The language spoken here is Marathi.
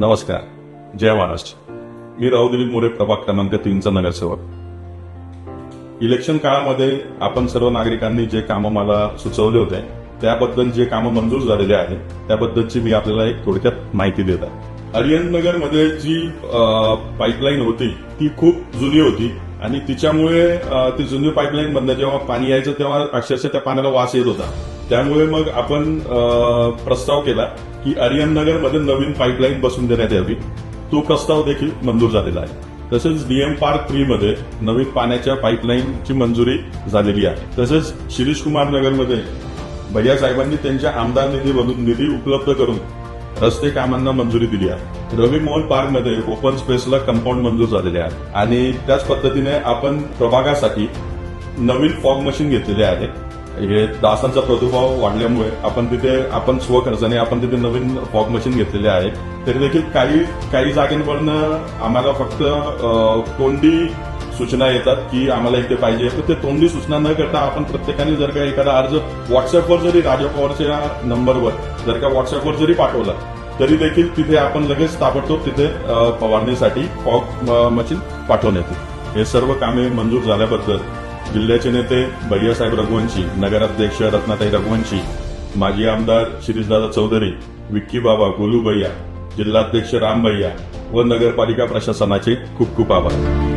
नमस्कार. जय महाराष्ट्र. मी राव दिलीप मोरे, प्रभाग क्रमांक 3चा नगरसेवक. इलेक्शन काळामध्ये आपण सर्व नागरिकांनी जे कामं मला सुचवले होते त्याबद्दल जे कामं मंजूर झालेले आहेत त्याबद्दलची मी आपल्याला एक थोडक्यात माहिती देत आहे. अरिहंतनगरमध्ये जी पाईपलाईन होती ती खूप जुनी होती आणि तिच्यामुळे ती जुनी पाईपलाईन मधनं जेव्हा पाणी यायचं तेव्हा अक्षरशः त्या पाण्याला वास येत होता. त्यामुळे मग आपण प्रस्ताव केला की अरिहंतनगरमध्ये नवीन पाईपलाईन बसवून देण्यात यावी. तो प्रस्ताव देखील मंजूर झालेला आहे. तसेच डीएम पार्क 3 मध्ये नवीन पाण्याच्या पाईपलाईनची मंजुरी झालेली आहे. तसेच शिरीष कुमार नगरमध्ये भैया साहेबांनी त्यांच्या आमदार निधीमधून निधी उपलब्ध करून रस्ते कामांना मंजुरी दिली आहे. रवी मोहन पार्क मध्ये ओपन स्पेसला कंपाऊंड मंजूर झालेले आहे आणि त्याच पद्धतीने आपण प्रभागासाठी नवीन फॉग मशीन घेतलेले आहे. हे डासांचा प्रादुर्भाव वाढल्यामुळे आपण स्वखर्चाने आपण तिथे नवीन फॉग मशीन घेतलेले आहे. तरी देखील काही जागेंवरनं आम्हाला फक्त तोंडी सूचना येतात की आम्हाला इथे पाहिजे. तर ते तोंडी सूचना न करता आपण प्रत्येकाने जर का एखादा अर्ज व्हॉट्सअपवर जरी राजा पवारच्या नंबरवर जर का व्हॉट्सअपवर जरी पाठवला तरी देखील तिथे आपण लगेच ताबडतोब तिथे फवारणीसाठी फॉग मशीन पाठवण्यात येते. हे सर्व कामे मंजूर झाल्याबद्दल जिल्ह्याचे नेते भैयासाहेब रघुवंशी, नगराध्यक्ष रत्नाताई रघुवंशी, माजी आमदार शिरीषदादा चौधरी, विक्की बाबा, गोलू भैया, जिल्हाध्यक्ष राम भैया व नगरपालिका प्रशासनाचे खूप खूप आभार.